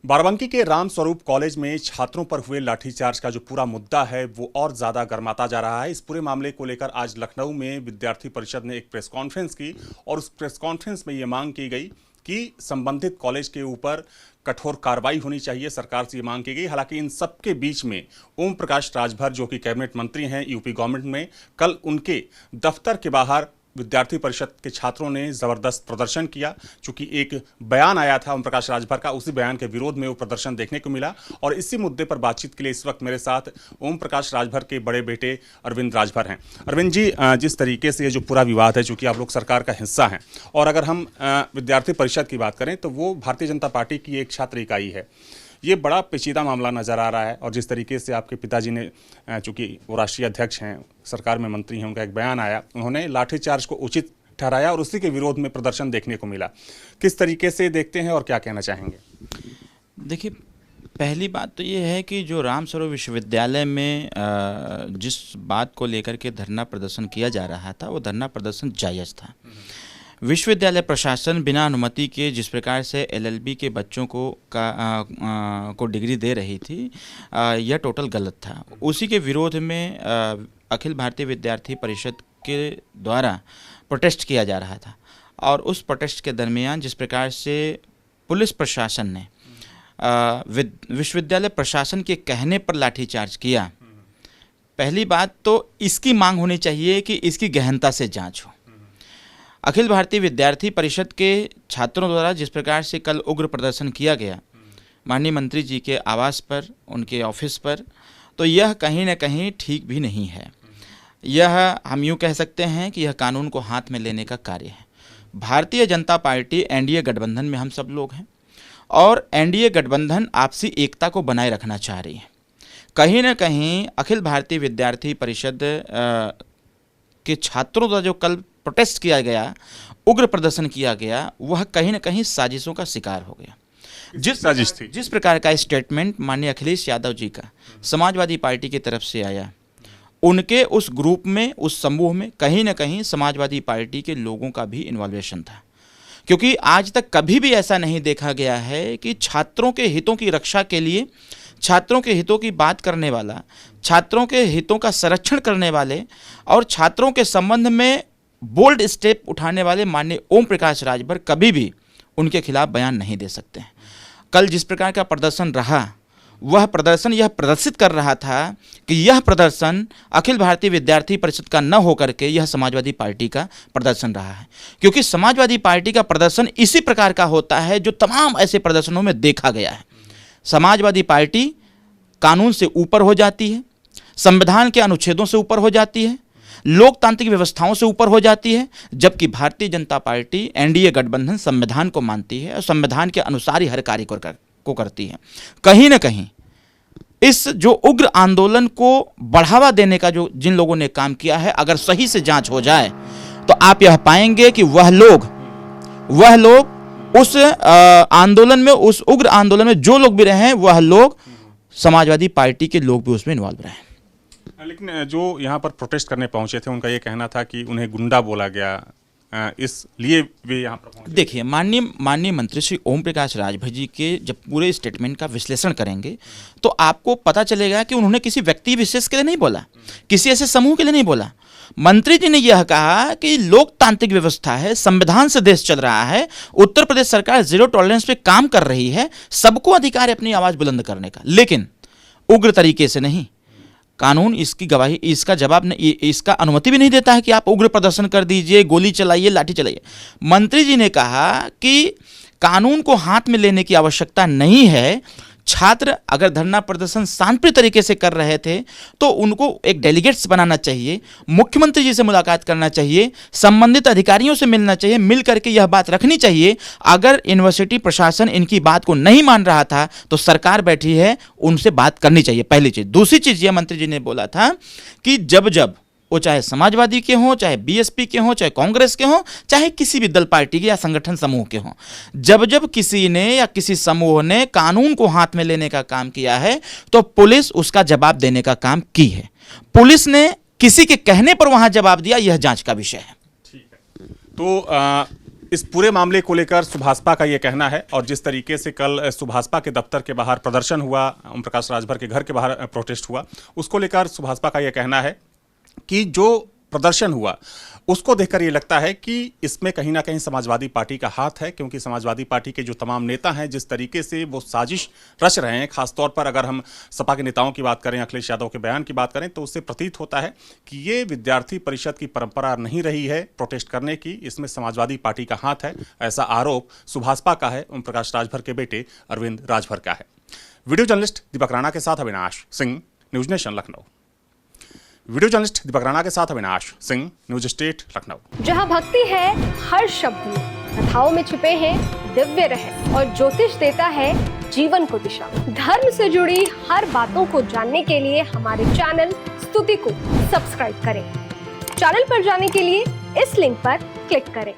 बाराबंकी के राम स्वरूप कॉलेज में छात्रों पर हुए लाठीचार्ज का जो पूरा मुद्दा है वो और ज्यादा गर्माता जा रहा है। इस पूरे मामले को लेकर आज लखनऊ में विद्यार्थी परिषद ने एक प्रेस कॉन्फ्रेंस की और उस प्रेस कॉन्फ्रेंस में ये मांग की गई कि संबंधित कॉलेज के ऊपर कठोर कार्रवाई होनी चाहिए। सरकार से ये मांग की गई। हालांकि इन सब के बीच में ओम प्रकाश राजभर जो कि कैबिनेट मंत्री हैं यूपी गवर्नमेंट में, कल उनके दफ्तर के बाहर विद्यार्थी परिषद के छात्रों ने जबरदस्त प्रदर्शन किया। चूंकि एक बयान आया था ओम प्रकाश राजभर का, उसी बयान के विरोध में वो प्रदर्शन देखने को मिला। और इसी मुद्दे पर बातचीत के लिए इस वक्त मेरे साथ ओम प्रकाश राजभर के बड़े बेटे अरविंद राजभर हैं। अरविंद जी, जिस तरीके से ये जो पूरा विवाद है, चूंकि आप लोग सरकार का हिस्सा हैं और अगर हम विद्यार्थी परिषद की बात करें तो वो भारतीय जनता पार्टी की एक छात्र इकाई है। ये बड़ा पेचीदा मामला नज़र आ रहा है और जिस तरीके से आपके पिताजी ने, चूंकि वो राष्ट्रीय अध्यक्ष हैं, सरकार में मंत्री हैं, उनका एक बयान आया, उन्होंने लाठीचार्ज को उचित ठहराया और उसी के विरोध में प्रदर्शन देखने को मिला। किस तरीके से देखते हैं और क्या कहना चाहेंगे? देखिए, पहली बात तो ये है कि जो राम स्वरूप विश्वविद्यालय में जिस बात को लेकर के धरना प्रदर्शन किया जा रहा था वो धरना प्रदर्शन जायज़ था। विश्वविद्यालय प्रशासन बिना अनुमति के जिस प्रकार से एलएलबी के बच्चों को डिग्री दे रही थी, यह टोटल गलत था। उसी के विरोध में अखिल भारतीय विद्यार्थी परिषद के द्वारा प्रोटेस्ट किया जा रहा था और उस प्रोटेस्ट के दरमियान जिस प्रकार से पुलिस प्रशासन ने विश्वविद्यालय प्रशासन के कहने पर लाठीचार्ज किया, पहली बात तो इसकी मांग होनी चाहिए कि इसकी गहनता से जांच हो। अखिल भारतीय विद्यार्थी परिषद के छात्रों द्वारा जिस प्रकार से कल उग्र प्रदर्शन किया गया माननीय मंत्री जी के आवास पर, उनके ऑफिस पर, तो यह कहीं न कहीं ठीक भी नहीं है। यह हम यूँ कह सकते हैं कि यह कानून को हाथ में लेने का कार्य है। भारतीय जनता पार्टी एनडीए गठबंधन में हम सब लोग हैं और एनडीए गठबंधन आपसी एकता को बनाए रखना चाह रही है। कहीं न कहीं अखिल भारतीय विद्यार्थी परिषद के छात्रों द्वारा जो कल प्रोटेस्ट किया गया, उग्र प्रदर्शन किया गया, वह कहीं न कहीं साजिशों का शिकार हो गया। जिस प्रकार का स्टेटमेंट माननीय अखिलेश यादव जी का समाजवादी पार्टी की तरफ से आया, उनके उस ग्रुप में, उस समूह में कहीं न कहीं समाजवादी पार्टी के लोगों का भी इन्वॉल्वेशन था। क्योंकि आज तक कभी भी ऐसा नहीं देखा गया है कि छात्रों के हितों की रक्षा के लिए, छात्रों के हितों की बात करने वाला, छात्रों के हितों का संरक्षण करने वाले और छात्रों के संबंध में बोल्ड स्टेप उठाने वाले माननीय ओम प्रकाश राजभर कभी भी उनके खिलाफ बयान नहीं दे सकते हैं। कल जिस प्रकार का प्रदर्शन रहा, वह प्रदर्शन यह प्रदर्शित कर रहा था कि यह प्रदर्शन अखिल भारतीय विद्यार्थी परिषद का न होकर के यह समाजवादी पार्टी का प्रदर्शन रहा है। क्योंकि समाजवादी पार्टी का प्रदर्शन इसी प्रकार का होता है जो तमाम ऐसे प्रदर्शनों में देखा गया है। समाजवादी पार्टी कानून से ऊपर हो जाती है, संविधान के अनुच्छेदों से ऊपर हो जाती है, लोकतांत्रिक व्यवस्थाओं से ऊपर हो जाती है, जबकि भारतीय जनता पार्टी एनडीए गठबंधन संविधान को मानती है और संविधान के अनुसार ही हर कार्य को करती है। कहीं न कहीं इस जो उग्र आंदोलन को बढ़ावा देने का जो जिन लोगों ने काम किया है, अगर सही से जांच हो जाए तो आप यह पाएंगे कि वह लोग उस आंदोलन में, उस उग्र आंदोलन में जो लोग भी रहे हैं, वह लोग समाजवादी पार्टी के लोग भी उसमें इन्वॉल्व रहे। लेकिन जो यहाँ पर प्रोटेस्ट करने पहुंचे थे, उनका ये कहना था कि उन्हें गुंडा बोला गया, इसलिए वे यहाँ पर पहुंचे। देखिए, माननीय मंत्री श्री ओम प्रकाश राजभर जी के जब पूरे स्टेटमेंट का विश्लेषण करेंगे तो आपको पता चलेगा कि उन्होंने किसी व्यक्ति विशेष के लिए नहीं बोला, किसी ऐसे समूह के लिए नहीं बोला। मंत्री जी ने यह कहा कि लोकतांत्रिक व्यवस्था है, संविधान से देश चल रहा है, उत्तर प्रदेश सरकार जीरो टॉलरेंस पे काम कर रही है, सबको अधिकार है अपनी आवाज़ बुलंद करने का, लेकिन उग्र तरीके से नहीं। कानून इसकी गवाही, इसका जवाब नहीं, इसका अनुमति भी नहीं देता है कि आप उग्र प्रदर्शन कर दीजिए, गोली चलाइए, लाठी चलाइए। मंत्री जी ने कहा कि कानून को हाथ में लेने की आवश्यकता नहीं है। छात्र अगर धरना प्रदर्शन शांतिप्रिय तरीके से कर रहे थे तो उनको एक डेलीगेट्स बनाना चाहिए, मुख्यमंत्री जी से मुलाकात करना चाहिए, संबंधित अधिकारियों से मिलना चाहिए, मिल करके यह बात रखनी चाहिए। अगर यूनिवर्सिटी प्रशासन इनकी बात को नहीं मान रहा था तो सरकार बैठी है, उनसे बात करनी चाहिए, पहली चीज़। दूसरी चीज़ यह मंत्री जी ने बोला था कि जब वो चाहे समाजवादी के हों, चाहे बीएसपी के हों, चाहे कांग्रेस के हों, चाहे किसी भी दल पार्टी के या संगठन समूह के हों, जब किसी ने या किसी समूह ने कानून को हाथ में लेने का काम किया है तो पुलिस उसका जवाब देने का काम की है। पुलिस ने किसी के कहने पर वहां जवाब दिया, यह जांच का विषय है। ठीक है। तो इस पूरे मामले को लेकर सुभाषपा का यह कहना है, और जिस तरीके से कल सुभाषपा के दफ्तर के बाहर प्रदर्शन हुआ, ओम प्रकाश राजभर के घर के बाहर प्रोटेस्ट हुआ, उसको लेकर सुभाषपा का यह कहना है कि जो प्रदर्शन हुआ उसको देखकर ये लगता है कि इसमें कहीं ना कहीं समाजवादी पार्टी का हाथ है, क्योंकि समाजवादी पार्टी के जो तमाम नेता हैं जिस तरीके से वो साजिश रच रहे हैं, खासतौर पर अगर हम सपा के नेताओं की बात करें, अखिलेश यादव के बयान की बात करें, तो उससे प्रतीत होता है कि ये विद्यार्थी परिषद की परंपरा नहीं रही है प्रोटेस्ट करने की, इसमें समाजवादी पार्टी का हाथ है। ऐसा आरोप सुभाषपा का है, ओम प्रकाश राजभर के बेटे अरविंद राजभर का है। वीडियो जर्नलिस्ट दीपक राणा के साथ Avinash Singh, news nation Lucknow. Video journalist Deepak Rana के साथ अविनाश सिंह, न्यूज स्टेट लखनऊ। जहां भक्ति है हर शब्द में, कथाओं में छिपे हैं दिव्य रहस्य और ज्योतिष देता है जीवन को दिशा। धर्म से जुड़ी हर बातों को जानने के लिए हमारे चैनल स्तुति को सब्सक्राइब करें। चैनल पर जाने के लिए इस लिंक पर क्लिक करें।